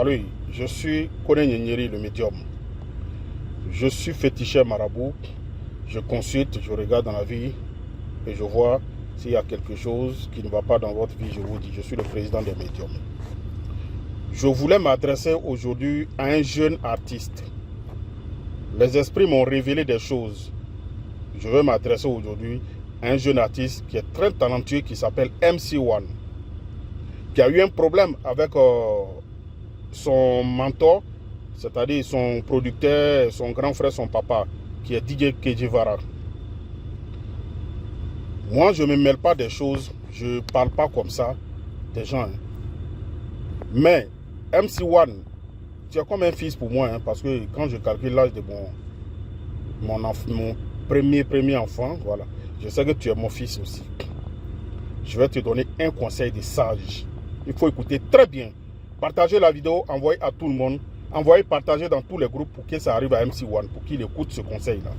Salut, je suis Kone Nyenyeri, le médium. Je suis féticheur marabout. Je consulte, je regarde dans la vie et je vois s'il y a quelque chose qui ne va pas dans votre vie. Je vous dis, je suis le président des médiums. Je voulais m'adresser aujourd'hui à un jeune artiste. Les esprits m'ont révélé des choses. Je veux m'adresser aujourd'hui à un jeune artiste qui est très talentueux, qui s'appelle MC1, qui a eu un problème avec son mentor, c'est-à-dire son producteur, son grand frère, son papa, qui est DJ Kejivara. Moi, je ne me mêle pas des choses, je ne parle pas comme ça des gens. Hein. Mais MC1, tu es comme un fils pour moi, hein, parce que quand je calcule l'âge de mon premier enfant, voilà, je sais que tu es mon fils aussi. Je vais te donner un conseil de sage. Il faut écouter très bien. Partagez la vidéo, envoyez à tout le monde. Envoyez, partagez dans tous les groupes pour que ça arrive à MC1, pour qu'il écoute ce conseil-là.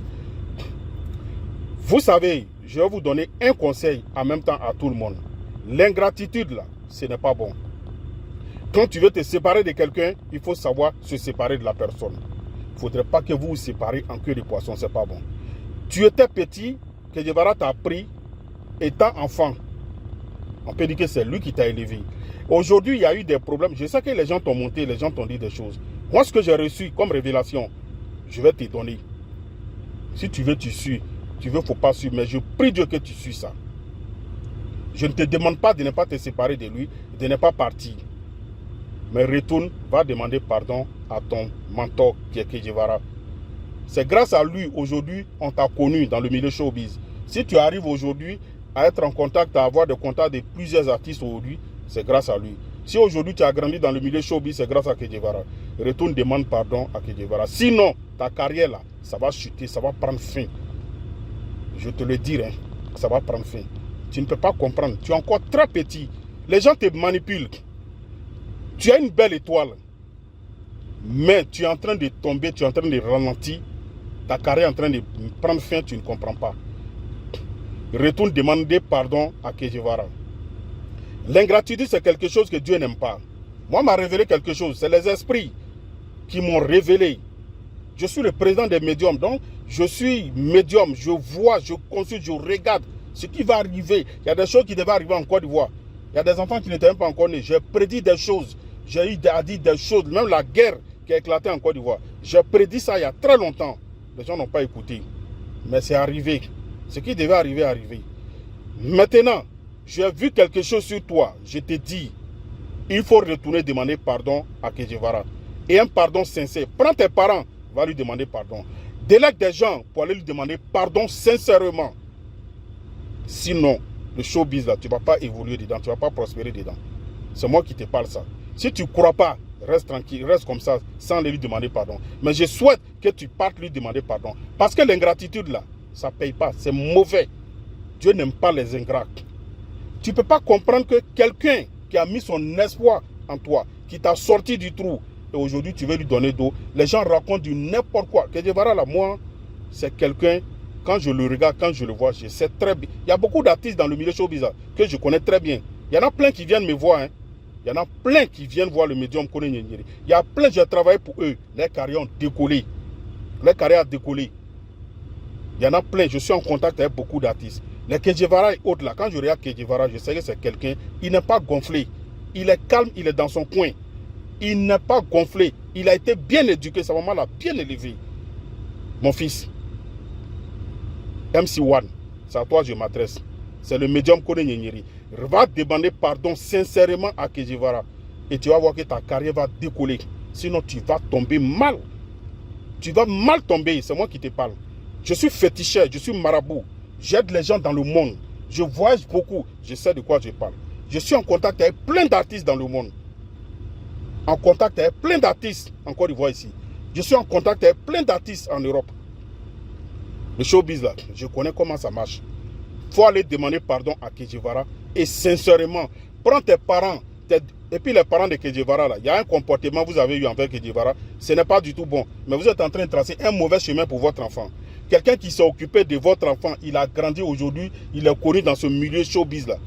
Vous savez, je vais vous donner un conseil en même temps à tout le monde. L'ingratitude, là, ce n'est pas bon. Quand tu veux te séparer de quelqu'un, il faut savoir se séparer de la personne. Il ne faudrait pas que vous vous séparez en queue de poisson, ce n'est pas bon. Tu étais petit, que Kejivara t'a pris, étant enfant. On peut dire que c'est lui qui t'a élevé. Aujourd'hui, il y a eu des problèmes. Je sais que les gens t'ont monté, les gens t'ont dit des choses. Moi, ce que j'ai reçu comme révélation, je vais te donner. Si tu veux, tu suis. Tu veux, il ne faut pas suivre. Mais je prie Dieu que tu suis ça. Je ne te demande pas de ne pas te séparer de lui, de ne pas partir. Mais retourne, va demander pardon à ton mentor qui est Kejivara. C'est grâce à lui, aujourd'hui, on t'a connu dans le milieu showbiz. Si tu arrives aujourd'hui à être en contact, à avoir des contacts de plusieurs artistes aujourd'hui, c'est grâce à lui. Si aujourd'hui tu as grandi dans le milieu showbiz, c'est grâce à Kejivara. Retourne, demande pardon à Kejivara. Sinon, ta carrière là, ça va chuter, ça va prendre fin. Je te le dis, hein, ça va prendre fin. Tu ne peux pas comprendre. Tu es encore très petit. Les gens te manipulent. Tu as une belle étoile. Mais tu es en train de tomber, tu es en train de ralentir. Ta carrière est en train de prendre fin, tu ne comprends pas. Retourne demander pardon à Kejivara. L'ingratitude, c'est quelque chose que Dieu n'aime pas. Moi, m'a révélé quelque chose. C'est les esprits qui m'ont révélé. Je suis le président des médiums. Donc, je suis médium. Je vois, je consulte, je regarde ce qui va arriver. Il y a des choses qui devaient arriver en Côte d'Ivoire. Il y a des enfants qui n'étaient même pas encore nés. J'ai prédit des choses. J'ai eu à dire des choses. Même la guerre qui a éclaté en Côte d'Ivoire. J'ai prédit ça il y a très longtemps. Les gens n'ont pas écouté. Mais c'est arrivé. Ce qui devait arriver est arrivé. Maintenant, j'ai vu quelque chose sur toi. Je te dis, il faut retourner demander pardon à Kejivara. Et un pardon sincère. Prends tes parents, va lui demander pardon. Délègue des gens pour aller lui demander pardon sincèrement. Sinon, le showbiz là, tu ne vas pas évoluer dedans, tu ne vas pas prospérer dedans. C'est moi qui te parle ça. Si tu ne crois pas, reste tranquille, reste comme ça, sans lui demander pardon. Mais je souhaite que tu partes lui demander pardon. Parce que l'ingratitude là, ça ne paye pas, c'est mauvais. Dieu n'aime pas les ingrats. Tu ne peux pas comprendre que quelqu'un qui a mis son espoir en toi, qui t'a sorti du trou, et aujourd'hui tu veux lui donner d'eau. Les gens racontent du n'importe quoi. Kejivara là, moi, c'est quelqu'un, quand je le regarde, quand je le vois, je sais très bien. Il y a beaucoup d'artistes dans le milieu showbiz que je connais très bien. Il y en a plein qui viennent me voir. Hein. Il y en a plein qui viennent voir le médium Kone Nyenyeri. Il y a plein, j'ai travaillé pour eux. Les carrières ont décollé. Les carrières ont décollé. Il y en a plein, je suis en contact avec beaucoup d'artistes. Les Kejivara et autres là, quand je regarde Kejivara, je sais que c'est quelqu'un, il n'est pas gonflé. Il est calme, il est dans son coin. Il n'est pas gonflé. Il a été bien éduqué, sa maman l'a bien élevé. Mon fils, MC1, c'est à toi que je m'adresse. C'est le médium Kone Nyenyeri. Va demander pardon sincèrement à Kejivara. Et tu vas voir que ta carrière va décoller. Sinon, tu vas tomber mal. Tu vas mal tomber. C'est moi qui te parle. Je suis féticheur, je suis marabout. J'aide les gens dans le monde. Je voyage beaucoup. Je sais de quoi je parle. Je suis en contact avec plein d'artistes dans le monde. En contact avec plein d'artistes en Côte d'Ivoire ici. Je suis en contact avec plein d'artistes en Europe. Le showbiz là, je connais comment ça marche. Il faut aller demander pardon à Kejivara. Et sincèrement, prends tes parents. Et puis les parents de Kejivara là, il y a un comportement que vous avez eu envers Kejivara. Ce n'est pas du tout bon. Mais vous êtes en train de tracer un mauvais chemin pour votre enfant. Quelqu'un qui s'est occupé de votre enfant, il a grandi aujourd'hui, il est connu dans ce milieu showbiz là.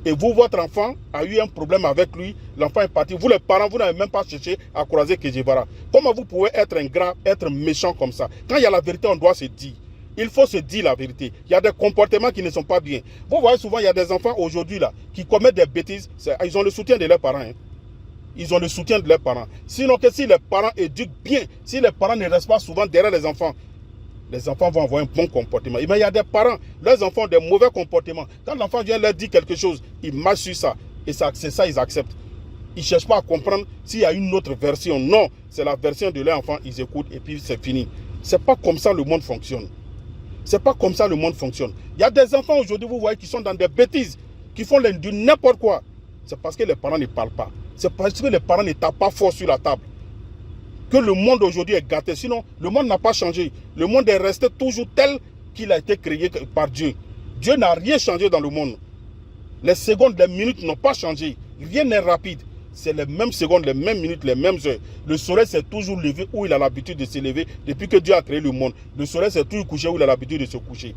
et vous, votre enfant a eu un problème avec lui, l'enfant est parti, vous les parents, vous n'avez même pas cherché à croiser Kejevara. Comment vous pouvez être ingrat, être méchant comme ça? Quand il y a la vérité, on doit se dire. Il faut se dire la vérité. Il y a des comportements qui ne sont pas bien. Vous voyez souvent, il y a des enfants aujourd'hui là qui commettent des bêtises. Ils ont le soutien de leurs parents. Hein. Ils ont le soutien de leurs parents. Sinon que si les parents éduquent bien, si les parents ne restent pas souvent derrière les enfants vont avoir un bon comportement. Mais il y a des parents, leurs enfants ont des mauvais comportements. Quand l'enfant vient leur dire quelque chose, ils marchent sur ça. Et c'est ça, ils acceptent. Ils ne cherchent pas à comprendre s'il y a une autre version. Non, c'est la version de leur enfant, ils écoutent et puis c'est fini. Ce n'est pas comme ça le monde fonctionne. C'est pas comme ça le monde fonctionne. Il y a des enfants aujourd'hui, vous voyez, qui sont dans des bêtises, qui font du n'importe quoi. C'est parce que les parents ne parlent pas. C'est parce que les parents ne tapent pas fort sur la table. Que le monde aujourd'hui est gâté. Sinon, le monde n'a pas changé. Le monde est resté toujours tel qu'il a été créé par Dieu. Dieu n'a rien changé dans le monde. Les secondes, les minutes n'ont pas changé. Rien n'est rapide. C'est les mêmes secondes, les mêmes minutes, les mêmes heures. Le soleil s'est toujours levé où il a l'habitude de se lever depuis que Dieu a créé le monde. Le soleil s'est toujours couché où il a l'habitude de se coucher.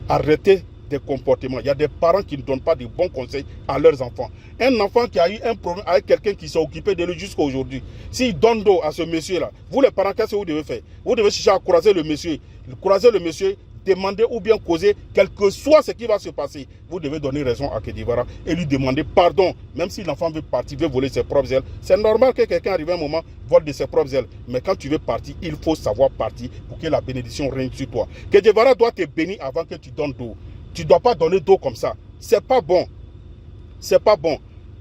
Arrêtez des comportements. Il y a des parents qui ne donnent pas de bons conseils à leurs enfants. Un enfant qui a eu un problème avec quelqu'un qui s'est occupé de lui jusqu'à aujourd'hui, s'il donne dos à ce monsieur-là, vous les parents, qu'est-ce que vous devez faire? Vous devez chercher à croiser le monsieur. Croiser le monsieur, demander ou bien causer, quel que soit ce qui va se passer. Vous devez donner raison à Kejevara et lui demander pardon. Même si l'enfant veut partir, veut voler ses propres ailes. C'est normal que quelqu'un arrive à un moment, vole de ses propres ailes. Mais quand tu veux partir, il faut savoir partir pour que la bénédiction règne sur toi. Kejevara doit te bénir avant que tu donnes d'eau. Tu ne dois pas donner d'eau comme ça. C'est pas bon. C'est pas bon.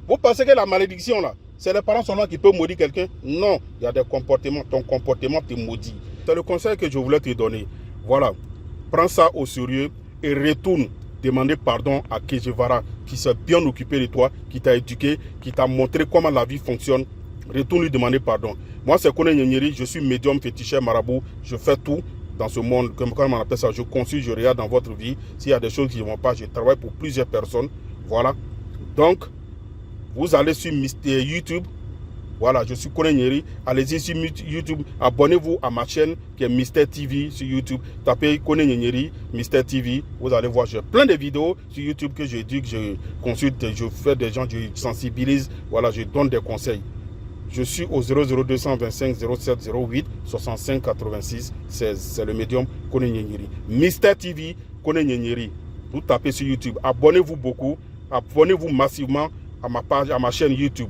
Vous pensez que la malédiction là, c'est les parents seulement qui peuvent maudire quelqu'un? Non, il y a des comportements. Ton comportement te maudit. C'est le conseil que je voulais te donner. Voilà. Prends ça au sérieux et retourne demander pardon à Kejevara qui s'est bien occupé de toi, qui t'a éduqué, qui t'a montré comment la vie fonctionne. Retourne lui demander pardon. Moi, c'est Kone Nyenyeri, je suis médium, féticheur, marabout. Je fais tout dans ce monde, comme on appelle ça. Je consulte, je regarde dans votre vie. S'il y a des choses qui ne vont pas, je travaille pour plusieurs personnes. Voilà. Donc, vous allez sur YouTube. Voilà, je suis Kone Nyenyeri. Allez-y sur YouTube. Abonnez-vous à ma chaîne qui est Mister TV sur YouTube. Tapez Kone Nyenyeri, Mister TV. Vous allez voir, j'ai plein de vidéos sur YouTube que j'éduque, je consulte, je fais des gens, je sensibilise. Voilà, je donne des conseils. Je suis au 00225 07 08 65 86 16. C'est le médium Kone Nyenyeri. Mister TV, Kone Nyenyeri. Vous tapez sur YouTube. Abonnez-vous beaucoup. Abonnez-vous massivement à ma page, à ma chaîne YouTube.